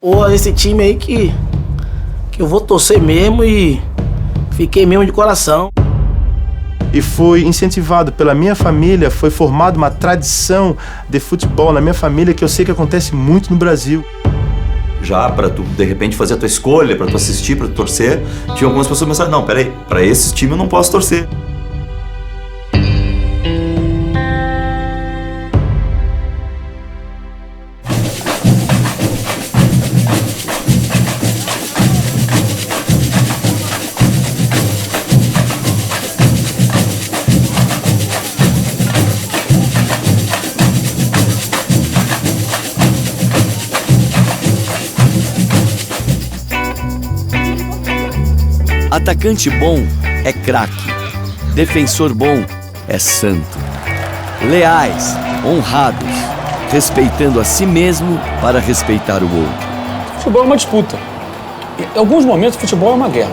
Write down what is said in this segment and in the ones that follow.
Pô, esse time aí que eu vou torcer mesmo e fiquei mesmo de coração. E foi incentivado pela minha família, foi formada uma tradição de futebol na minha família que eu sei que acontece muito no Brasil. Já para tu, de repente, fazer a tua escolha, para tu assistir, para tu torcer, tinha algumas pessoas que pensaram, não, peraí, para esse time eu não posso torcer. Atacante bom é craque, defensor bom é santo. Leais, honrados, respeitando a si mesmo para respeitar o outro. Futebol é uma disputa. Em alguns momentos, futebol é uma guerra.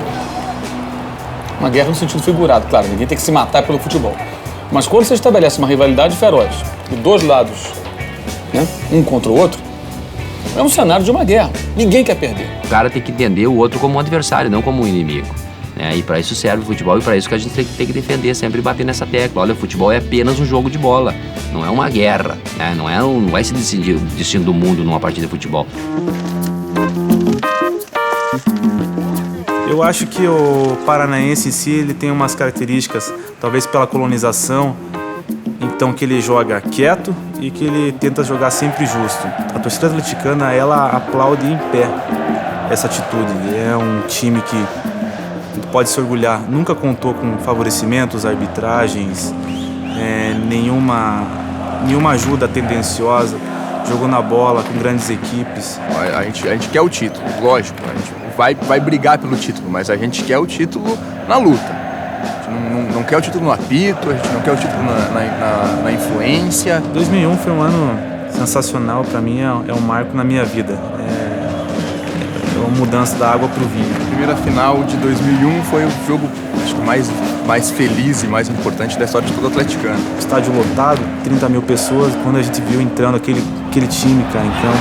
Uma guerra no sentido figurado, claro, ninguém tem que se matar pelo futebol. Mas quando você estabelece uma rivalidade feroz, de dois lados, né, um contra o outro, é um cenário de uma guerra. Ninguém quer perder. O cara tem que entender o outro como um adversário, não como um inimigo. E para isso serve o futebol e para isso que a gente tem que defender, sempre bater nessa tecla. Olha, o futebol é apenas um jogo de bola, não é uma guerra, né? Não vai se decidir o destino do mundo numa partida de futebol. Eu acho que o paranaense em si ele tem umas características, talvez pela colonização, então que ele joga quieto e que ele tenta jogar sempre justo. A torcida atleticana, ela aplaude em pé essa atitude. É um time que pode se orgulhar, nunca contou com favorecimentos, arbitragens, nenhuma ajuda tendenciosa, jogou na bola com grandes equipes. A gente quer o título, lógico, a gente vai brigar pelo título, mas a gente quer o título na luta. A gente não quer o título no apito, a gente não quer o título na influência. 2001 foi um ano sensacional, para mim é um marco na minha vida. Uma mudança da água para o vinho. A primeira final de 2001 foi o jogo acho que mais feliz e mais importante da história de todo atleticano. Estádio lotado, 30 mil pessoas, quando a gente viu entrando aquele time, cara, em campo.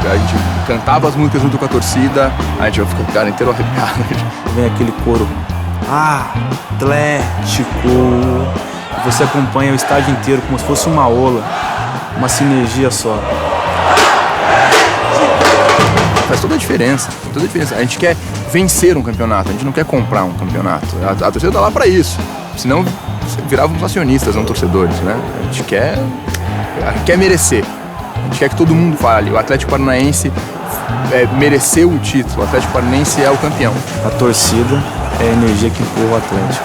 A gente cantava as músicas junto com a torcida, a gente vai ficar o cara inteiro arrepiado. Vem aquele coro, Atlético, e você acompanha o estádio inteiro como se fosse uma ola, uma sinergia só. Faz toda a diferença, A gente quer vencer um campeonato, a gente não quer comprar um campeonato. A torcida tá lá para isso, senão virávamos acionistas, não torcedores, né? A gente quer merecer, a gente quer que todo mundo fale. O Atlético Paranaense mereceu o título, o Atlético Paranaense é o campeão. A torcida é a energia que empurra o Atlético.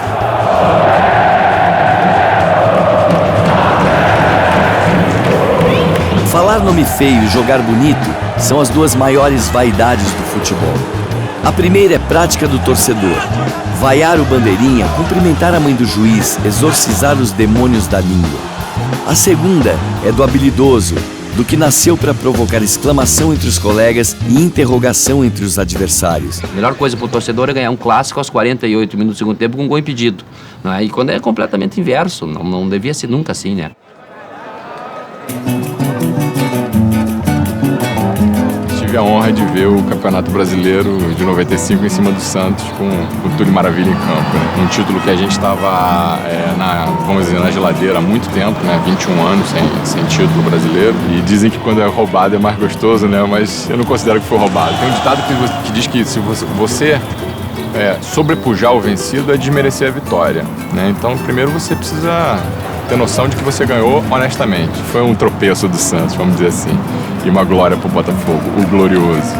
Falar nome feio e jogar bonito são as duas maiores vaidades do futebol. A primeira é prática do torcedor. Vaiar o bandeirinha, cumprimentar a mãe do juiz, exorcizar os demônios da língua. A segunda é do habilidoso, do que nasceu para provocar exclamação entre os colegas e interrogação entre os adversários. A melhor coisa para o torcedor é ganhar um clássico aos 48 minutos do segundo tempo com um gol impedido. E quando é completamente inverso, não devia ser nunca assim, né? Tive a honra de ver o Campeonato Brasileiro de 95 em cima do Santos com o Túlio Maravilha em campo, né? Um título que a gente estava, vamos dizer, na geladeira há muito tempo, né? 21 anos sem título brasileiro. E dizem que quando é roubado é mais gostoso, né? Mas eu não considero que foi roubado. Tem um ditado que diz que se você sobrepujar o vencido é desmerecer a vitória, né? Então, primeiro você precisa ter noção de que você ganhou honestamente. Foi um tropeço do Santos, vamos dizer assim, e uma glória pro Botafogo, o glorioso.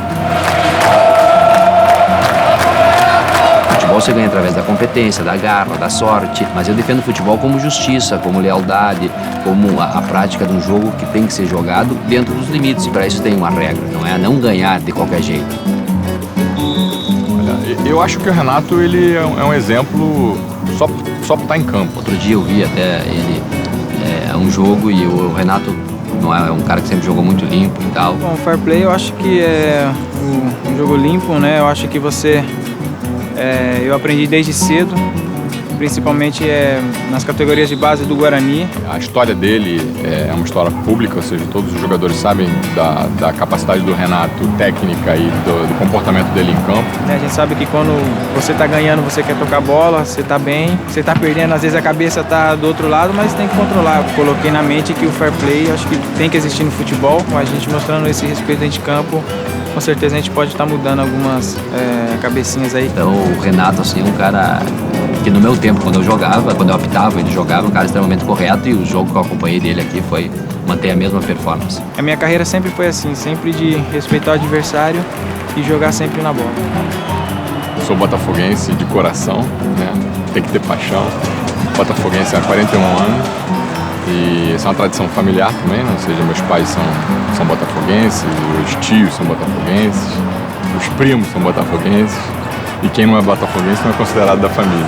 Futebol você ganha através da competência, da garra, da sorte, mas eu defendo o futebol como justiça, como lealdade, como a prática de um jogo que tem que ser jogado dentro dos limites, e para isso tem uma regra, não é não ganhar de qualquer jeito. Olha, eu acho que o Renato ele é um exemplo só por estar em campo. Outro dia eu vi até ele um jogo e o Renato não é um cara que sempre jogou muito limpo e tal. Bom, fair play eu acho que é um jogo limpo, né? Eu acho que eu aprendi desde cedo principalmente nas categorias de base do Guarani. A história dele é uma história pública, ou seja, todos os jogadores sabem da capacidade do Renato técnica e do comportamento dele em campo. A gente sabe que quando você está ganhando, você quer tocar bola, você está bem. Você está perdendo, às vezes a cabeça está do outro lado, mas tem que controlar. Eu coloquei na mente que o fair play acho que tem que existir no futebol. Com a gente mostrando esse respeito dentro de campo, com certeza a gente pode estar mudando algumas cabecinhas aí. Então o Renato, assim, é um cara que no meu tempo, quando eu jogava, quando eu apitava, ele jogava, um cara extremamente correto, e o jogo que eu acompanhei dele aqui foi manter a mesma performance. A minha carreira sempre foi assim, sempre de respeitar o adversário e jogar sempre na bola. Sou botafoguense de coração, né? Tem que ter paixão. Botafoguense há 41 anos. E essa é uma tradição familiar também, né? Ou seja, meus pais são botafoguenses, os tios são botafoguenses, os primos são botafoguenses, e quem não é botafoguense não é considerado da família.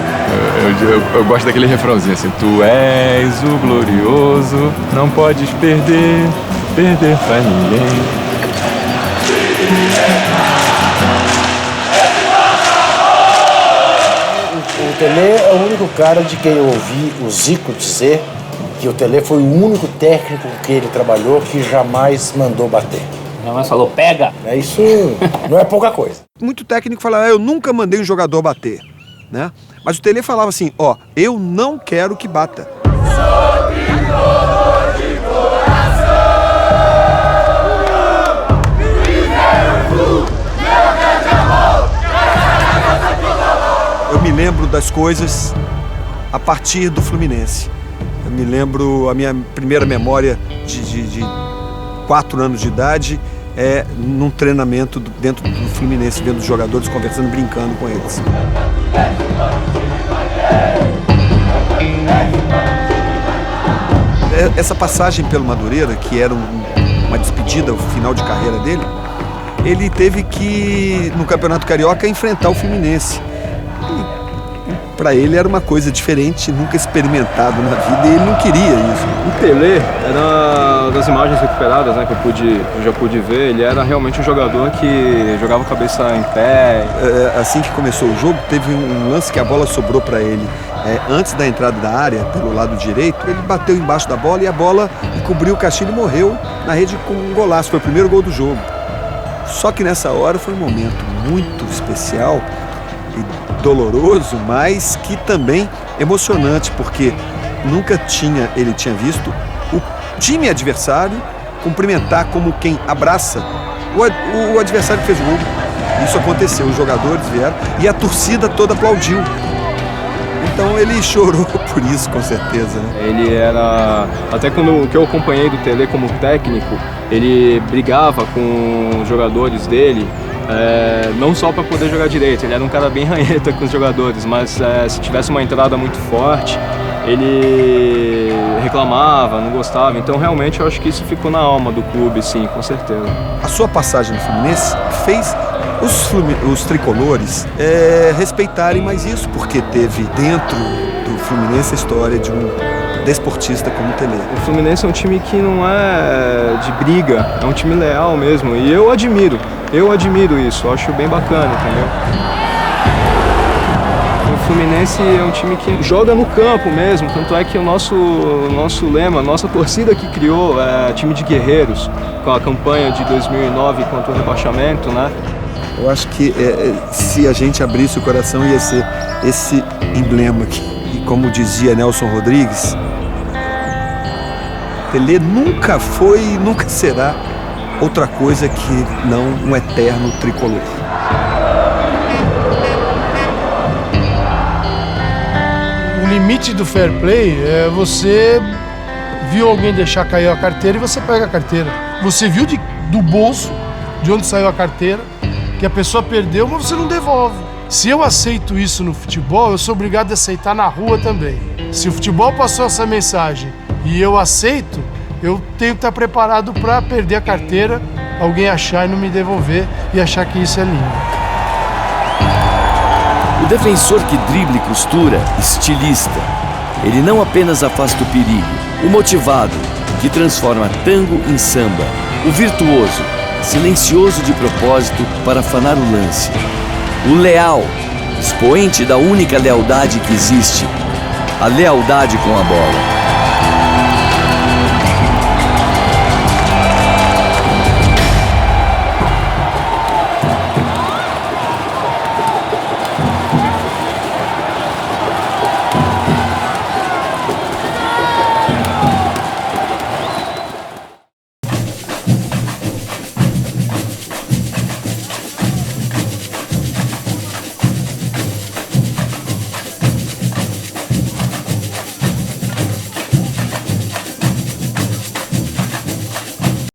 Eu gosto daquele refrãozinho assim: tu és o glorioso, não podes perder pra ninguém. O Tele é o único cara de quem eu ouvi o Zico dizer que o Tele foi o único técnico com que ele trabalhou que jamais mandou bater. Jamais falou, pega! Isso não é pouca coisa. Muito técnico fala, eu nunca mandei um jogador bater, né? Mas o Tele falava assim, eu não quero que bata. Eu me lembro das coisas a partir do Fluminense. Eu me lembro, a minha primeira memória de 4 anos de idade num treinamento dentro do Fluminense, vendo os jogadores conversando, brincando com eles. Essa passagem pelo Madureira, que era uma despedida, o final de carreira dele, ele teve que, no Campeonato Carioca, enfrentar o Fluminense. Para ele era uma coisa diferente, nunca experimentado na vida, e ele não queria isso. O Tele era das imagens recuperadas, né, que eu já pude ver, ele era realmente um jogador que jogava a cabeça em pé. Assim que começou o jogo, teve um lance que a bola sobrou para ele. Antes da entrada da área, pelo lado direito, ele bateu embaixo da bola e a bola cobriu o Castilho e morreu na rede com um golaço. Foi o primeiro gol do jogo. Só que nessa hora foi um momento muito especial e doloroso, mas que também emocionante, porque nunca ele tinha visto o time adversário cumprimentar como quem abraça o adversário que fez o gol. Isso aconteceu, os jogadores vieram e a torcida toda aplaudiu. Então ele chorou por isso, com certeza, né? Ele era, até quando que eu acompanhei do Tele como técnico, ele brigava com os jogadores dele, não só para poder jogar direito, ele era um cara bem ranheta com os jogadores, mas se tivesse uma entrada muito forte, ele reclamava, não gostava. Então realmente eu acho que isso ficou na alma do clube, sim, com certeza. A sua passagem no Fluminense fez os tricolores respeitarem mais isso, porque teve dentro do Fluminense a história de um desportista como o Tele. O Fluminense é um time que não é de briga, é um time leal mesmo, e eu admiro isso, eu acho bem bacana, entendeu? O Fluminense é um time que joga no campo mesmo, tanto é que o nosso lema, a nossa torcida que criou é time de guerreiros, com a campanha de 2009 contra o rebaixamento, né? Eu acho que se a gente abrisse o coração ia ser esse emblema aqui. E como dizia Nelson Rodrigues, Pelé nunca foi e nunca será outra coisa que não um eterno tricolor. O limite do fair play é você viu alguém deixar cair a carteira e você pega a carteira. Você viu do bolso, de onde saiu a carteira, que a pessoa perdeu, mas você não devolve. Se eu aceito isso no futebol, eu sou obrigado a aceitar na rua também. Se o futebol passou essa mensagem e eu aceito, eu tenho que estar preparado para perder a carteira, alguém achar e não me devolver e achar que isso é lindo. O defensor que dribla e costura, estilista. Ele não apenas afasta o perigo. O motivado, que transforma tango em samba. O virtuoso, silencioso de propósito para afanar o lance. O leal, expoente da única lealdade que existe, a lealdade com a bola.